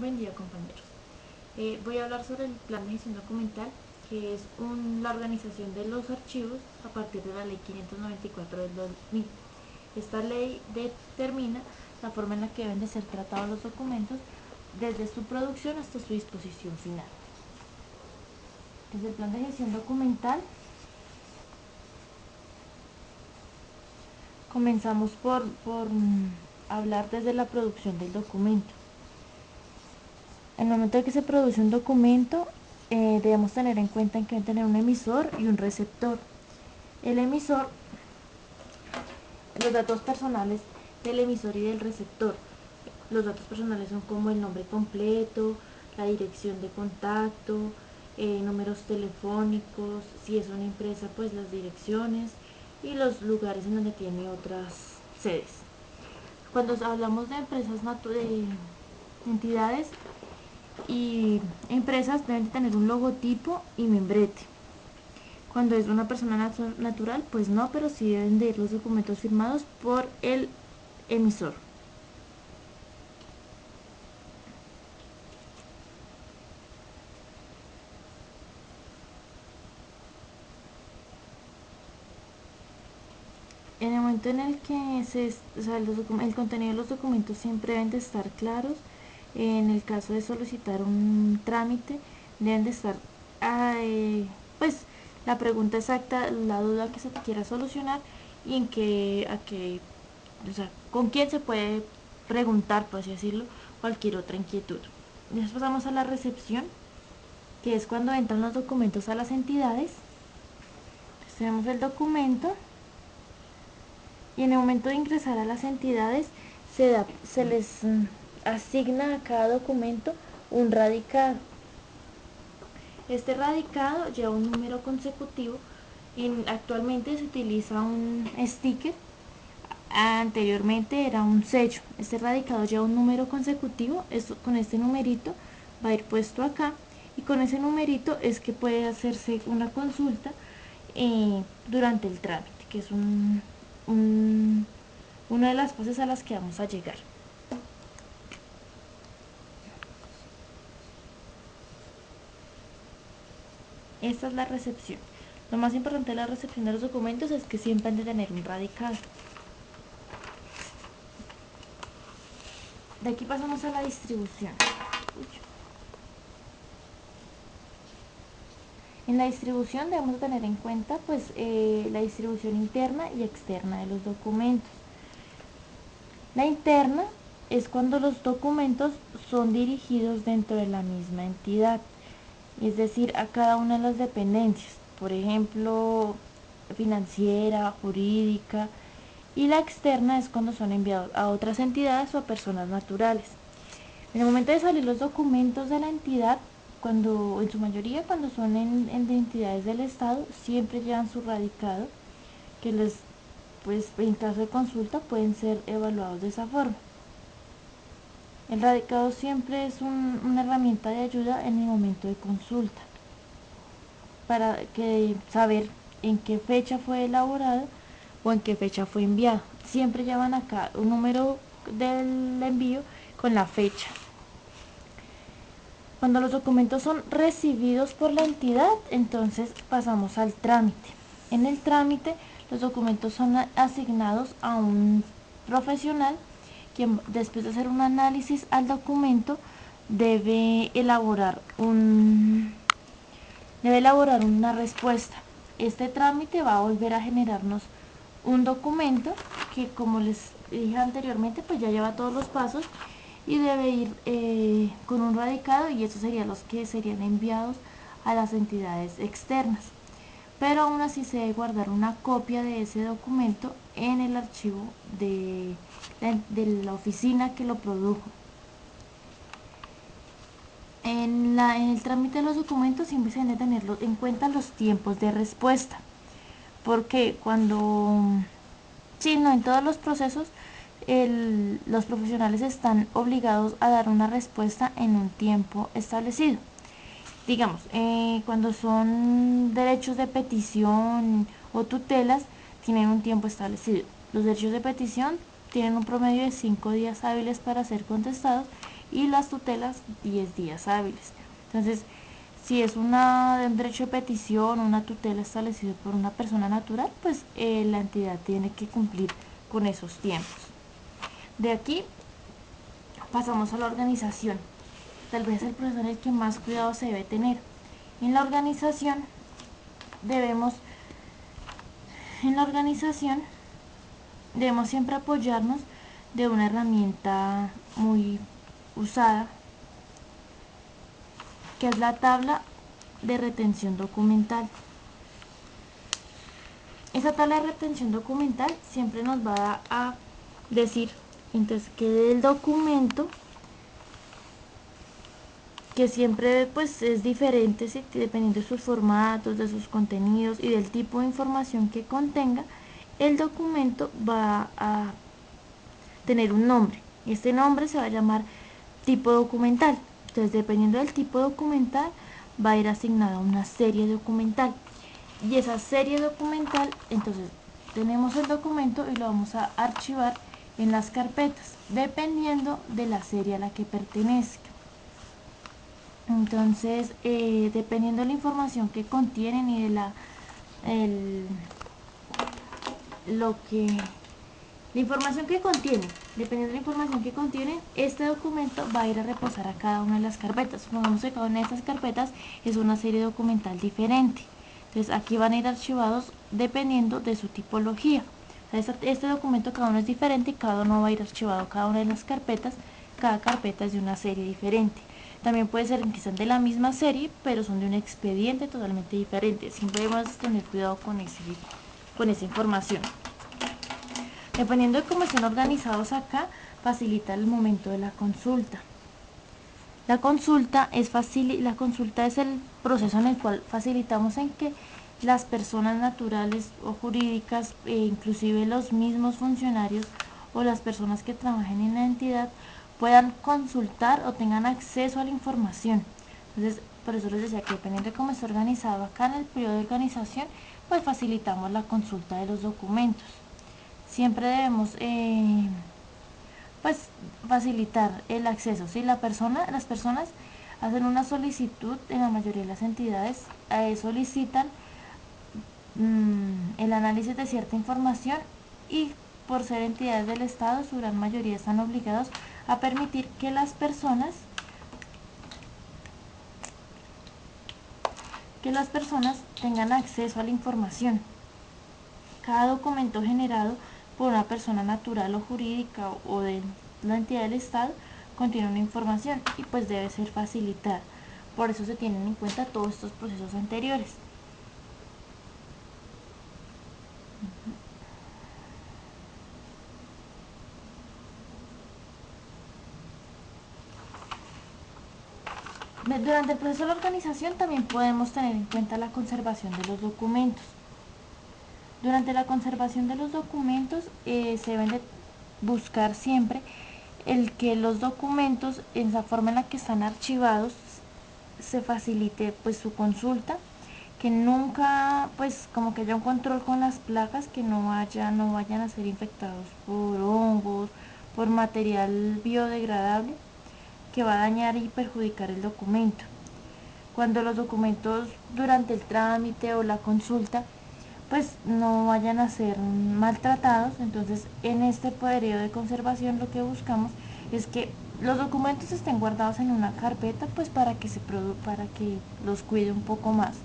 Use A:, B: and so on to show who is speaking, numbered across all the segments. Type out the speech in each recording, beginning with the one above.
A: Buen día, compañeros. Voy a hablar sobre el plan de gestión documental, que es la organización de los archivos a partir de la ley 594 del 2000. Esta ley determina la forma en la que deben de ser tratados los documentos desde su producción hasta su disposición final. Desde el plan de gestión documental comenzamos por hablar desde la producción del documento. En el momento de que se produce un documento, debemos tener en cuenta que debe tener un emisor y un receptor. El emisor, los datos personales del emisor y del receptor. Los datos personales son como el nombre completo, la dirección de contacto, números telefónicos, si es una empresa pues las direcciones y los lugares en donde tiene otras sedes. Cuando hablamos de empresas de entidades y empresas, deben tener un logotipo y membrete. Cuando es una persona natural, pues no, pero sí deben de ir los documentos firmados por el emisor. En el momento en el que el contenido de los documentos siempre deben de estar claros. En el caso de solicitar un trámite, deben de estar pues la pregunta exacta, la duda que se te quiera solucionar y con quién se puede preguntar, por así decirlo, cualquier otra inquietud. Después pasamos a la recepción, que es cuando entran los documentos a las entidades. Entonces, tenemos el documento y en el momento de ingresar a las entidades se les asigna a cada documento un radicado. Este radicado lleva un número consecutivo y actualmente se utiliza un sticker. Anteriormente era un sello. Este radicado lleva un número consecutivo. Con este numerito va a ir puesto acá y con ese numerito es que puede hacerse una consulta durante el trámite, que es una de las fases a las que vamos a llegar. Esta es la recepción. Lo más importante de la recepción de los documentos es que siempre han de tener un radicado. De aquí pasamos a la distribución. En la distribución debemos tener en cuenta pues la distribución interna y externa de los documentos. La interna es cuando los documentos son dirigidos dentro de la misma entidad, es decir, a cada una de las dependencias, por ejemplo, financiera, jurídica, y la externa es cuando son enviados a otras entidades o a personas naturales. En el momento de salir los documentos de la entidad, en su mayoría cuando son en entidades del Estado, siempre llevan su radicado, que pues en caso de consulta pueden ser evaluados de esa forma. El radicado siempre es una herramienta de ayuda en el momento de consulta, para saber en qué fecha fue elaborado o en qué fecha fue enviado. Siempre llevan acá un número del envío con la fecha. Cuando los documentos son recibidos por la entidad, entonces pasamos al trámite. En el trámite, los documentos son asignados a un profesional quien, después de hacer un análisis al documento, debe elaborar una respuesta. Este trámite va a volver a generarnos un documento que, como les dije anteriormente, pues ya lleva todos los pasos y debe ir con un radicado, y estos serían los que serían enviados a las entidades externas. Pero aún así se debe guardar una copia de ese documento en el archivo de la oficina que lo produjo. En el trámite de los documentos siempre se deben tener en cuenta los tiempos de respuesta, porque en todos los procesos los profesionales están obligados a dar una respuesta en un tiempo establecido. Digamos, cuando son derechos de petición o tutelas, tienen un tiempo establecido. Los derechos de petición tienen un promedio de 5 días hábiles para ser contestados, y las tutelas 10 días hábiles. Entonces, si es un derecho de petición o una tutela establecido por una persona natural, pues la entidad tiene que cumplir con esos tiempos. De aquí pasamos a la organización. Tal vez el proceso en el que más cuidado se debe tener. En la organización debemos siempre apoyarnos de una herramienta muy usada, que es la tabla de retención documental. Esa tabla de retención documental siempre nos va a decir entonces que del documento, que siempre pues es diferente, ¿sí?, dependiendo de sus formatos, de sus contenidos y del tipo de información que contenga, el documento va a tener un nombre. Este nombre se va a llamar tipo documental. Entonces, dependiendo del tipo documental, va a ir asignada una serie documental. Y esa serie documental, entonces, tenemos el documento y lo vamos a archivar en las carpetas, dependiendo de la serie a la que pertenezca. Entonces, dependiendo de la información que contienen y de la información que contiene, dependiendo de la información que contiene, este documento va a ir a reposar a cada una de las carpetas. Supongamos que cada una de estas carpetas es una serie documental diferente. Entonces aquí van a ir archivados dependiendo de su tipología. Este documento cada uno es diferente y cada uno va a ir archivado a cada una de las carpetas. Cada carpeta es de una serie diferente. También puede ser que sean de la misma serie, pero son de un expediente totalmente diferente. Siempre debemos tener cuidado con esa información. Dependiendo de cómo estén organizados acá, facilita el momento de la consulta. La consulta es el proceso en el cual facilitamos en que las personas naturales o jurídicas, inclusive los mismos funcionarios o las personas que trabajen en la entidad, puedan consultar o tengan acceso a la información. Entonces, por eso les decía que dependiendo de cómo está organizado acá en el periodo de organización, pues facilitamos la consulta de los documentos. Siempre debemos pues facilitar el acceso. Si las personas hacen una solicitud, en la mayoría de las entidades solicitan el análisis de cierta información, y por ser entidades del Estado, su gran mayoría están obligados a permitir que las personas tengan acceso a la información. Cada documento generado por una persona natural o jurídica o de la entidad del Estado contiene una información y pues debe ser facilitada. Por eso se tienen en cuenta todos estos procesos anteriores. Durante el proceso de la organización también podemos tener en cuenta la conservación de los documentos. Durante la conservación de los documentos se deben de buscar siempre el que los documentos, en la forma en la que están archivados, se facilite pues su consulta, que nunca pues como que haya un control con las placas, que no vayan a ser infectados por hongos, por material biodegradable que va a dañar y perjudicar el documento. Cuando los documentos durante el trámite o la consulta pues no vayan a ser maltratados, entonces en este periodo de conservación lo que buscamos es que los documentos estén guardados en una carpeta, pues para que los cuide un poco más,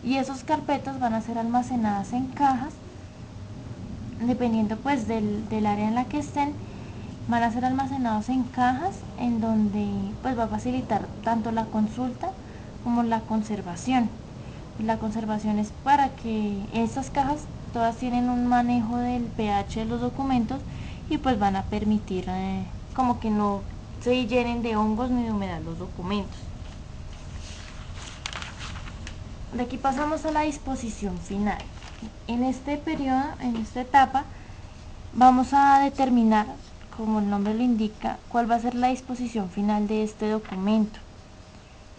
A: y esas carpetas van a ser almacenadas en cajas, dependiendo pues del área en la que estén. Van a ser almacenados en cajas, en donde pues va a facilitar tanto la consulta como la conservación. La conservación es para que estas cajas todas tienen un manejo del pH de los documentos y pues van a permitir como que no se llenen de hongos ni de humedad los documentos. De aquí pasamos a la disposición final. En este periodo, en esta etapa, vamos a determinar, como el nombre lo indica, cuál va a ser la disposición final de este documento.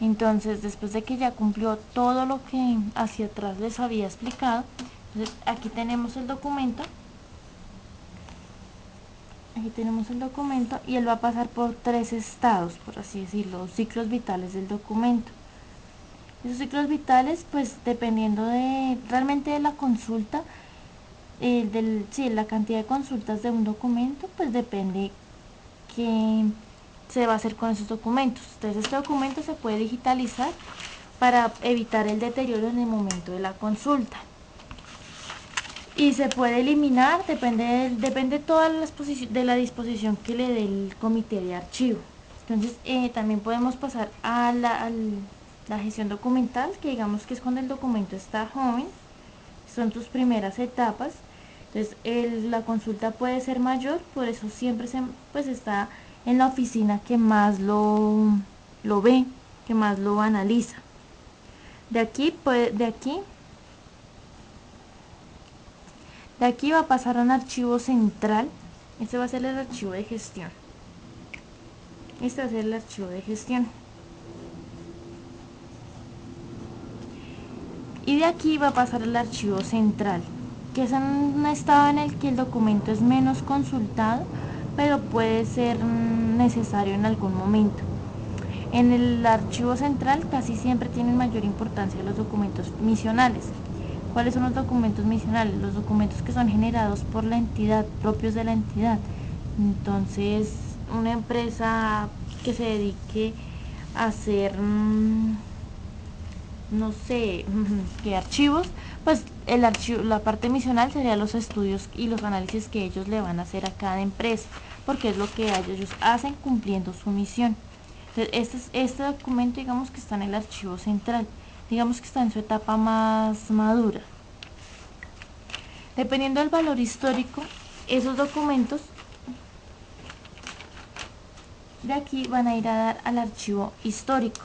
A: Entonces, después de que ya cumplió todo lo que hacia atrás les había explicado, entonces aquí tenemos el documento Aquí tenemos el documento y él va a pasar por 3 estados, por así decirlo, ciclos vitales del documento. Esos ciclos vitales, pues dependiendo de realmente de la consulta, la cantidad de consultas de un documento, pues depende qué se va a hacer con esos documentos. Entonces este documento se puede digitalizar para evitar el deterioro en el momento de la consulta. Y se puede eliminar, depende toda de la disposición que le dé el comité de archivo. Entonces también podemos pasar a la gestión documental, que digamos que es cuando el documento está joven, son tus primeras etapas. Entonces la consulta puede ser mayor, por eso siempre pues está en la oficina que más lo ve, que más lo analiza. De aquí va a pasar a un archivo central. Este va a ser el archivo de gestión. Este va a ser el archivo de gestión. Y de aquí va a pasar al archivo central, que es un estado en el que el documento es menos consultado, pero puede ser necesario en algún momento. En el archivo central casi siempre tienen mayor importancia los documentos misionales. ¿Cuáles son los documentos misionales? Los documentos que son generados por la entidad, propios de la entidad. Entonces, una empresa que se dedique a hacer, no sé, qué archivos, pues la parte misional sería los estudios y los análisis que ellos le van a hacer a cada empresa, porque es lo que ellos hacen cumpliendo su misión. Entonces, este documento, digamos que está en el archivo central, digamos que está en su etapa más madura. Dependiendo del valor histórico, esos documentos de aquí van a ir a dar al archivo histórico.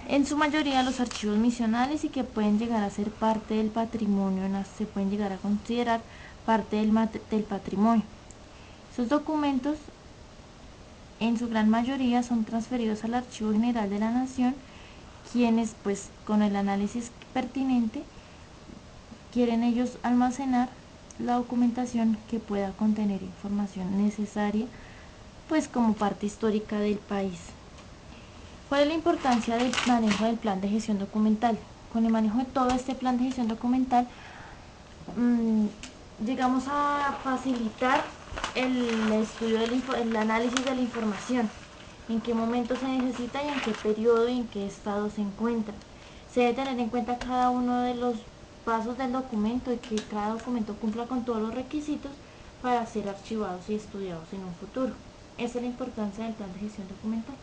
A: En su mayoría los archivos misionales y que pueden llegar a ser parte del patrimonio, se pueden llegar a considerar parte del patrimonio. Esos documentos en su gran mayoría son transferidos al Archivo General de la Nación, quienes pues con el análisis pertinente quieren ellos almacenar la documentación que pueda contener información necesaria pues como parte histórica del país. ¿Cuál es la importancia del manejo del plan de gestión documental? Con el manejo de todo este plan de gestión documental llegamos a facilitar el estudio el análisis de la información, en qué momento se necesita y en qué periodo y en qué estado se encuentra. Se debe tener en cuenta cada uno de los pasos del documento y que cada documento cumpla con todos los requisitos para ser archivados y estudiados en un futuro. Esa es la importancia del plan de gestión documental.